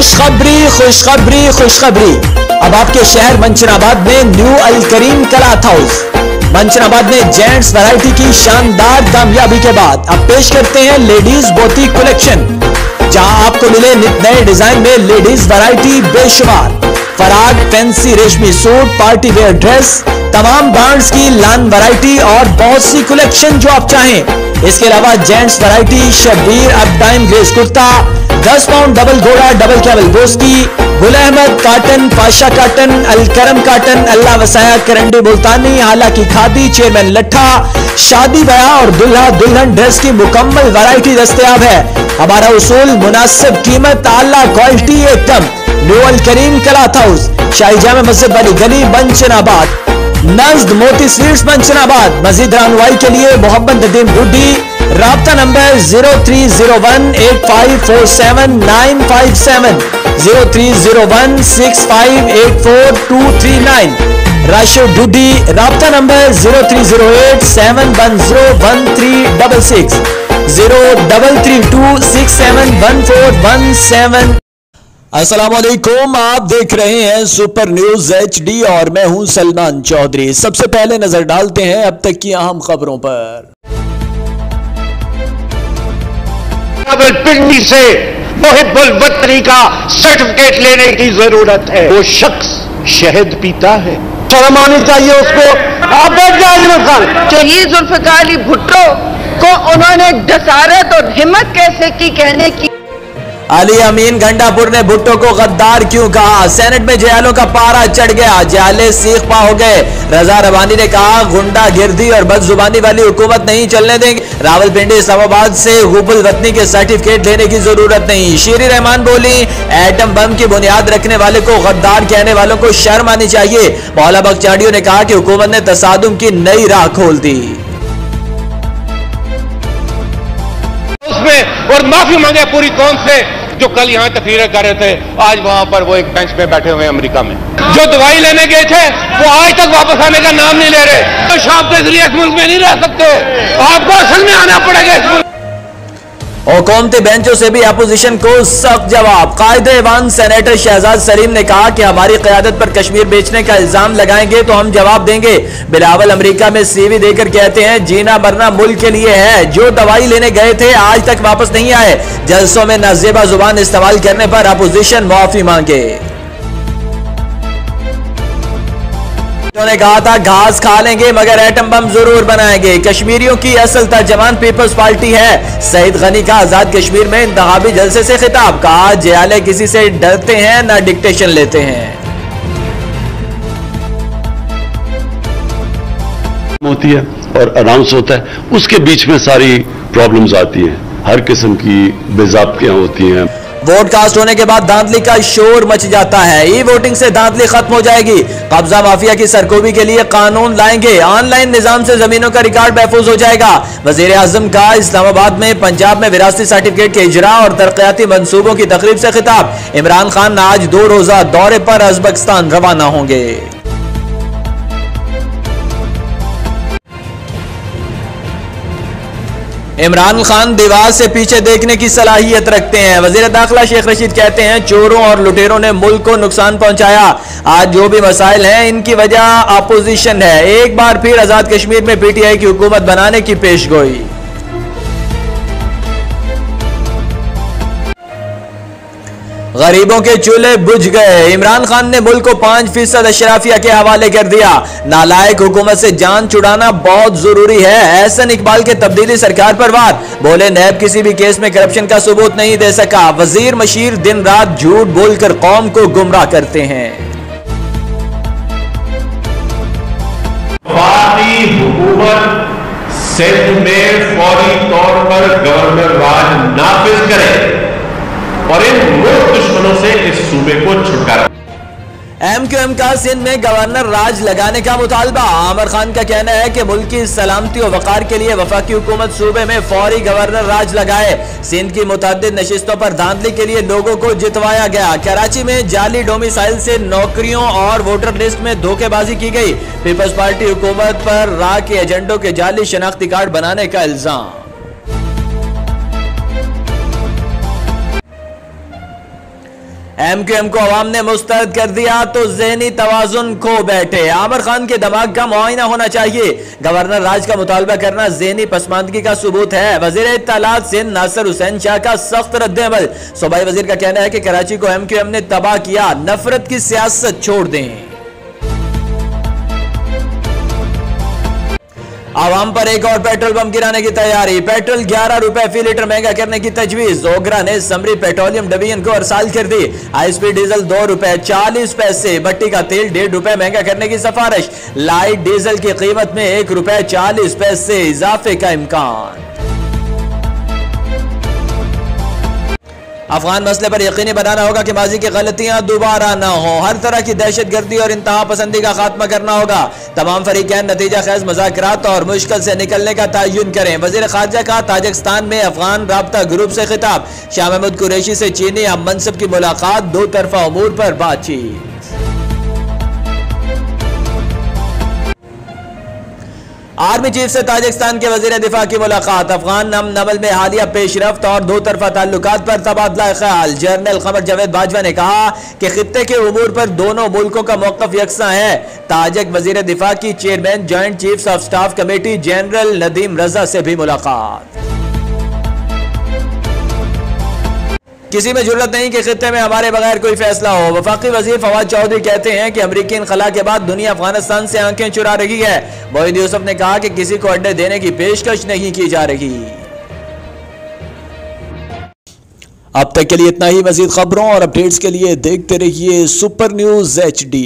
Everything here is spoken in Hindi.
खुशखबरी खुशखबरी खुशखबरी। अब आपके शहर मंचनाबाद में न्यू अल करीम क्लॉथ हाउस मंचनाबाद में जेंट्स वैरायटी की शानदार कामयाबी के बाद अब पेश करते हैं लेडीज बोती कलेक्शन, जहां आपको मिले नित नए डिजाइन में लेडीज वैरायटी बेशुमार। फराक, फैंसी रेशमी सूट, पार्टी वेयर ड्रेस, तमाम ब्रांड्स की लान वैरायटी और बहुत सी कलेक्शन जो आप चाहें। इसके अलावा gents variety Shabbir up time grace kurta, 10 pound double घोड़ा डबल कैबल Boski, Gul Ahmed cotton, Pasha cotton, Alkaram cotton, Allah Wasaya karandi मुल्तानी, हालांकि खादी, चेयरमैन लट्ठा, शादी ब्याह और दुल्हा दुल्हन ड्रेस की मुकम्मल वैरायटी दस्तयाब है। हमारा उसूल मुनासिब कीमत, आला क्वालिटी एकदम। न्यू अल करीम क्लॉथ हाउस, शाही जामा मस्जिद वाली गली, मंचनाबाद। नज़्द मोती स्वीट्स मंचनाबाद। मजीद रानवाई के लिए मोहम्मद नदीम बुड्ढी, राब्ता नंबर 03018547 03016584 राशिद ढूडी, राब्ता नंबर 0308710136 0332671417। अस्सलामुअलैकुम, आप देख रहे हैं सुपर न्यूज HD और मैं हूं सलमान चौधरी। सबसे पहले नजर डालते हैं अब तक की अहम खबरों पर। रावलपिंडी से मुहिब्बुल वतनी का सर्टिफिकेट लेने की जरूरत है। वो शख्स शहद पीता है, शर्म आनी चाहिए उसको। आप बैठ जाइए। शहीद जुल्फिकार अली भुट्टो को उन्होंने जसारत और हिम्मत कैसे की कहने की। अली अमीन घंटापुर ने भुट्टो को गद्दार क्यों कहा? सेनेट में जयालों का पारा चढ़ गया, जयाले सीख पा हो गए। रजा रबानी ने कहा गुंडा गिरदी और बदजुबानी वाली हुकूमत नहीं चलने देंगे। रावलपिंडी इस्लामाबाद से हुब्बुल वतनी के सर्टिफिकेट लेने की जरूरत नहीं। शीरी रहमान बोली एटम बम की बुनियाद रखने वाले को गद्दार कहने वालों को शर्म आनी चाहिए। मौला बख्तियारियों ने कहा कि हुकूमत ने तसादुम की नई राह खोल दी और माफी मांगे पूरी कौम से जो कल यहाँ तकरीरें कर रहे थे। आज वहां पर वो एक बेंच पे बैठे हुए अमेरिका में जो दवाई लेने गए थे वो आज तक वापस आने का नाम नहीं ले रहे। तो शाम के जरिए इस मुल्क में नहीं रह सकते, आपको असल में आना पड़ेगा इस मुल्क। हुकूमती बेंचों से भी अपोजिशन को सख्त जवाब। कायदे-ए-वान सेनेटर शहजाद सलीम ने कहा कि हमारी क़यादत पर कश्मीर बेचने का इल्जाम लगाएंगे तो हम जवाब देंगे। बिलावल अमेरिका में CV देकर कहते हैं जीना मरना मुल्क के लिए है। जो दवाई लेने गए थे आज तक वापस नहीं आए। जलसों में नाजेबा जुबान इस्तेमाल करने पर अपोजिशन माफी मांगे। उन्होंने कहा था घास खा लेंगे मगर एटम बम जरूर बनाएंगे। कश्मीरियों की असल तर्जमान पीपल्स पार्टी है। सईद गनी का आजाद कश्मीर में इंतखाबी जलसे से खिताब। कहा जयाले किसी से डरते हैं न डिक्टेशन लेते हैं। होती है और अनाउंस होता है, उसके बीच में सारी प्रॉब्लम्स आती हैं, हर किस्म की बेज़ाब्तियां होती हैं। वोट कास्ट होने के बाद धांधली का शोर मच जाता है। ई वोटिंग से धांधली खत्म हो जाएगी। कब्जा माफिया की सरकोबी के लिए कानून लाएंगे। ऑनलाइन निजाम से जमीनों का रिकॉर्ड महफूज हो जाएगा। वजीर आजम का इस्लामाबाद में पंजाब में विरासती सर्टिफिकेट के इजरा और तरक्याती मंसूबों की तकरीब से खिताब। इमरान खान आज 2 रोजा दौरे पर उज़्बेकिस्तान रवाना होंगे। इमरान खान दीवार से पीछे देखने की सलाहियत रखते हैं। वजीर दाखिला शेख रशीद कहते हैं चोरों और लुटेरों ने मुल्क को नुकसान पहुंचाया। आज जो भी मसाइल हैं इनकी वजह अपोजिशन है। एक बार फिर आजाद कश्मीर में PTI की हुकूमत बनाने की पेशगोई। गरीबों के चूल्हे बुझ गए। इमरान खान ने मुल्क को 5% अशराफिया के हवाले कर दिया। नालायक हुकूमत से जान छुड़ाना बहुत जरूरी है। एहसन इकबाल के तब्दीली सरकार पर वार। बोले नैब किसी भी केस में करप्शन का सबूत नहीं दे सका। वजीर मशीर दिन रात झूठ बोलकर कौम को गुमराह करते हैं। हुकूमत सिंध में फौरी तौर पर गवर्नर राज नाफिज करे और इन मुल्क दुश्मनों से इस सूबे को छुटकारा। MQM का सिंध में गवर्नर राज लगाने का मुतालबा। आमिर खान का कहना है कि मुल्क की सलामती और वकार के लिए वफाकी हुकूमत सूबे में फौरी गवर्नर राज लगाए। सिंध की मुतअद्दिद नशिस्तों पर धांधली के लिए लोगों को जितवाया गया। कराची में जाली डोमिसाइल से नौकरियों और वोटर लिस्ट में धोखेबाजी की गई। पीपल्स पार्टी हुकूमत पर राह के एजेंडों के जाली शनाख्ती कार्ड बनाने का इल्जाम। MQM को अवाम ने मुस्तरद कर दिया तो ज़हनी तवाजुन खो बैठे। आमिर खान के दिमाग का मुआयना होना चाहिए। गवर्नर राज का मुतालबा करना ज़हनी पसमानदगी का सबूत है। वज़ीर इत्तलात सिंध नासिर हुसैन शाह का सख्त रद्द-ए-अमल। सूबाई वज़ीर का कहना है कि कराची को MQM ने तबाह किया, नफरत की सियासत छोड़ दें। आवाम पर एक और पेट्रोल पंप गिराने की तैयारी। पेट्रोल 11 रुपए फी लीटर महंगा करने की तजवीज। ओगरा ने समरी पेट्रोलियम डिवीजन को अरसाल कर दी। हाईस्पी डीजल 2 रुपए 40 पैसे, भट्टी का तेल 1.5 रुपए महंगा करने की सिफारिश। लाइट डीजल की कीमत में 1 रुपए 40 पैसे इजाफे का इम्कान। अफगान मसले पर यकीनी बनाना होगा कि माजी की गलतियां दोबारा ना हो। हर तरह की दहशतगर्दी और इंतहा पसंदी का खात्मा करना होगा। तमाम फरीकैन नतीजा खैज मुज़ाकरात और मुश्किल से निकलने का तयन करें। वज़ीर ख़ारजा का ताजिकिस्तान में अफगान राब्ता ग्रुप से खिताब। शाह महमूद कुरैशी से चीनी हम मनसब की मुलाकात, दो तरफा उमूर पर बातचीत। आर्मी चीफ से ताजिकिस्तान के वजीर दिफा की मुलाकात। अफगान नमल में हालिया पेशरफ्त और दो तरफा ताल्लुकात पर तबादला ख्याल। जनरल कमर जावेद बाजवा ने कहा कि खित्ते के उमूर पर दोनों मुल्कों का मौक़िफ़ यकसा है। ताजिक वजीर दिफा की chairman joint chiefs of staff committee general Nadeem Raza से भी मुलाकात। किसी में जरूरत नहीं कि खित्ते में हमारे बगैर कोई फैसला हो। वफाकी वजीर फवाद चौधरी कहते हैं कि अमरीकी इनखला के बाद दुनिया अफगानिस्तान से आंखें चुरा रही है। मोहिद यूसुफ ने कहा कि किसी को अड्डे देने की पेशकश नहीं की जा रही। अब तक के लिए इतना ही। मजीद खबरों और अपडेट्स के लिए देखते रहिए सुपर न्यूज़ HD।